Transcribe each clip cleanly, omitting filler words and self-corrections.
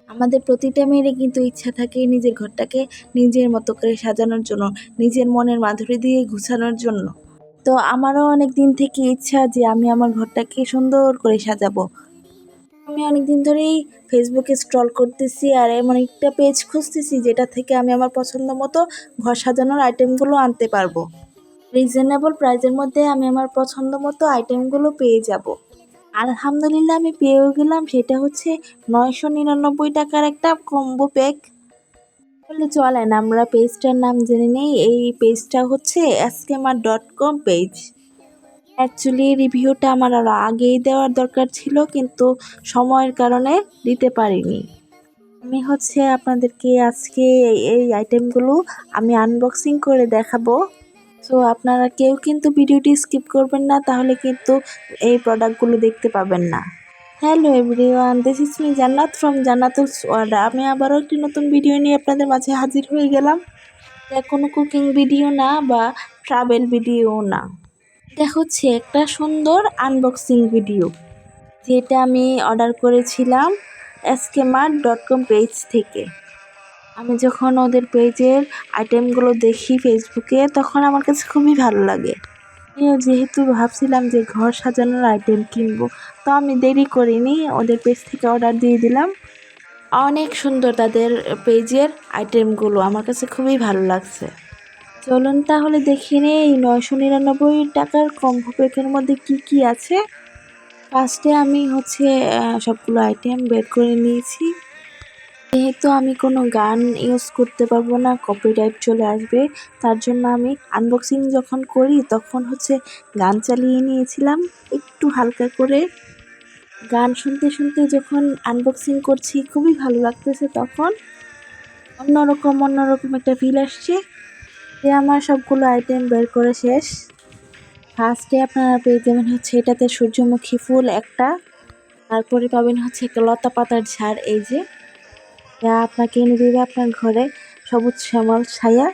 আমাদের প্রতিটা মেয়েরই কিন্তু ইচ্ছা থাকে নিজের ঘরটাকে নিজের মতো করে সাজানোর জন্য, নিজের মনের মাধুরী দিয়ে গুছানোর জন্য। তো আমারও অনেক দিন থেকে ইচ্ছা যে আমি আমার ঘরটাকে সুন্দর করে সাজাবো। আমি অনেক দিন ধরেই ফেসবুকে স্ক্রল করতেছি আর এমন একটা পেজ খুঁজতেছি যেটা থেকে আমি আমার পছন্দ মতো ঘর সাজানোর আইটেমগুলো আনতে পারবো। রিজনেবল প্রাইসের মধ্যে আমি আমার পছন্দ মতো আইটেমগুলো পেয়ে যাব। আলহামদুলিল্লাহ আমি পেয়েও গেলাম, সেটা হচ্ছে 999 টাকার একটা কম্বো প্যাক। বলে চলেন আমরা পেজটার নাম জেনে নেই। এই পেজটা হচ্ছে scammer.com পেজ। অ্যাকচুয়ালি রিভিউটা আমার আরও আগেই দেওয়ার দরকার ছিল, কিন্তু সময়ের কারণে দিতে পারিনি। আমি হচ্ছে আপনাদেরকে আজকে এই আইটেমগুলো আমি আনবক্সিং করে দেখাবো। সো আপনারা কেউ কিন্তু ভিডিওটি স্কিপ করবেন না, তাহলে কিন্তু এই প্রোডাক্টগুলো দেখতে পাবেন না। Hello everyone, this is me জান্নাত ফ্রম জান্নাতুল ওয়ার্ল্ড। আমি আবারও একটি নতুন ভিডিও নিয়ে আপনাদের মাঝে হাজির হয়ে গেলাম। এটা কোনো কুকিং ভিডিও না বা ট্রাভেল ভিডিও না, এটা হচ্ছে একটা সুন্দর আনবক্সিং ভিডিও, যেটা আমি অর্ডার করেছিলাম scammer.com পেজ থেকে। আমি যখন ওদের পেজের আইটেমগুলো দেখি ফেসবুকে, তখন আমার কাছে খুবই ভালো লাগে। আমিও যেহেতু ভাবছিলাম যে ঘর সাজানোর আইটেম কিনবো, তো আমি দেরি করিনি, ওদের পেজ থেকে অর্ডার দিয়ে দিলাম। অনেক সুন্দর তাদের পেজের আইটেমগুলো, আমার কাছে খুবই ভালো লাগছে। চলুন তাহলে দেখে নিই এই 999 টাকার কম্বো প্যাকের মধ্যে কি আছে। ফার্স্টে আমি হচ্ছে সবগুলো আইটেম বের করে নিয়েছি। যেহেতু আমি কোনো গান ইউজ করতে পারবো না, কপিরাইট চলে আসবে, তার জন্য আমি আনবক্সিং যখন করি তখন হচ্ছে গান চালিয়ে নিয়েছিলাম একটু হালকা করে। গান শুনতে শুনতে যখন আনবক্সিং করছি খুবই ভালো লাগতেছে, তখন অন্যরকম একটা ফিল আসছে। যে আমার সবগুলো আইটেম বের করে শেষ। ফার্স্টে আপনারা পেয়ে যাবেন হচ্ছে এটাতে সূর্যমুখী ফুল একটা, তারপরে পাবেন হচ্ছে একটা লতা পাতার ঝাড়, এই যে যা আপনাকে এনে দেবে আপনার ঘরে সবুজ শ্যামল ছায়া।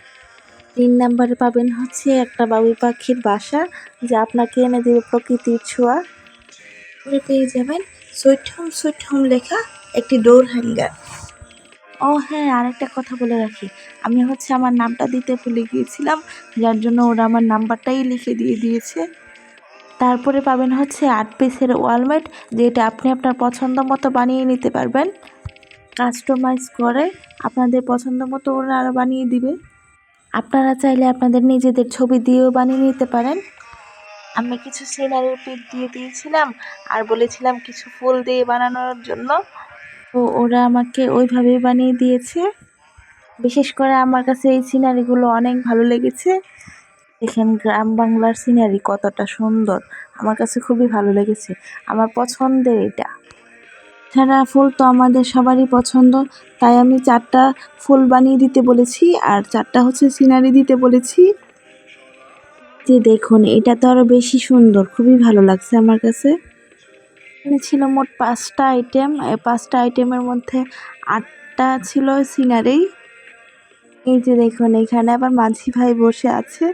3 নম্বরে পাবেন হচ্ছে একটা বাবুই পাখির বাসা, যা আপনাকে এনে দেবে প্রকৃতির ছোঁয়া। পরে পেয়ে যাবেন সুইট হোম লেখা একটি ডোর হ্যাঙ্গার। ও হ্যাঁ, আরেকটা কথা বলে রাখি, আমি হচ্ছে আমার নামটা দিতে ভুলে গিয়েছিলাম, যার জন্য ওরা আমার নাম্বারটাই লিখে দিয়ে দিয়েছে। তারপরে পাবেন হচ্ছে 8 পিসের ওয়ালমেট, যেটা আপনি আপনার পছন্দ মতো বানিয়ে নিতে পারবেন, কাস্টমাইজ করে আপনাদের পছন্দ মতো ওরা আরও বানিয়ে দিবে। আপনারা চাইলে আপনাদের নিজেদের ছবি দিয়েও বানিয়ে নিতে পারেন। আমি কিছু সিনারির পিক দিয়ে দিয়েছিলাম আর বলেছিলাম কিছু ফুল দিয়ে বানানোর জন্য, তো ওরা আমাকে ওইভাবেই বানিয়ে দিয়েছে। বিশেষ করে আমার কাছে এই সিনারিগুলো অনেক ভালো লেগেছে। দেখেন গ্রাম বাংলার সিনারি কতটা সুন্দর, আমার কাছে খুবই ভালো লেগেছে, আমার পছন্দের এটা। ছাড়া ফুল তো আমাদের সবারই পছন্দ, তাই আমি 4টা ফুল বানিয়ে দিতে বলেছি আর 4টা হচ্ছে সিনারি দিতে বলেছি। যে দেখুন এটা তো আরও বেশি সুন্দর, খুবই ভালো লাগছে আমার কাছে। এখানে ছিল মোট 5টা আইটেম, এই 5টা আইটেমের মধ্যে 8টা ছিল সিনারি। এই যে দেখুন এখানে আবার মাঝি ভাই বসে আছে।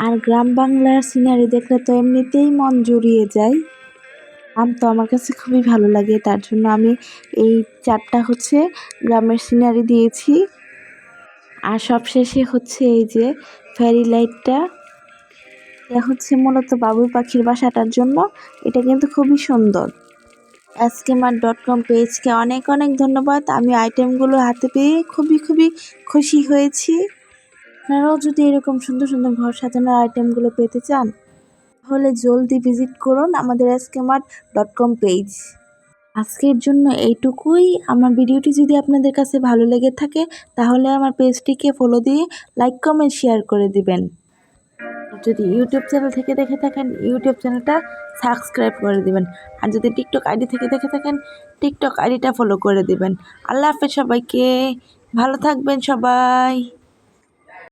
আর গ্রাম বাংলার সিনারি দেখলে তো এমনিতেই মন জুড়িয়ে যায়। তো আমার কাছে খুবই ভালো লাগে, তার জন্য আমি এই 4টা হচ্ছে গ্রামের সিনারি দিয়েছি। আর সবশেষে হচ্ছে এই যে ফেরি লাইটটা, এটা হচ্ছে মূলত বাবুই পাখির বাসাটার জন্য। এটা কিন্তু খুবই সুন্দর। scammer.com পেজকে অনেক ধন্যবাদ। আমি আইটেমগুলো হাতে পেয়ে খুবই খুশি হয়েছি। আপনারাও যদি এরকম সুন্দর ঘর সাজানোর আইটেমগুলো পেতে চান, তাহলে জলদি ভিজিট করুন আমাদের scammer.com পেজ। আজকের জন্য এইটুকুই। আমার ভিডিওটি যদি আপনাদের কাছে ভালো লেগে থাকে, তাহলে আমার পেজটিকে ফলো দিয়ে লাইক কমেন্ট শেয়ার করে দিবেন। যদি ইউটিউব চ্যানেল থেকে দেখে থাকেন, ইউটিউব চ্যানেলটা সাবস্ক্রাইব করে দিবেন। আর যদি টিকটক আইডি থেকে দেখে থাকেন, টিকটক আইডিটা ফলো করে দিবেন। আল্লাহ হাফেজ সবাইকে, ভালো থাকবেন সবাই।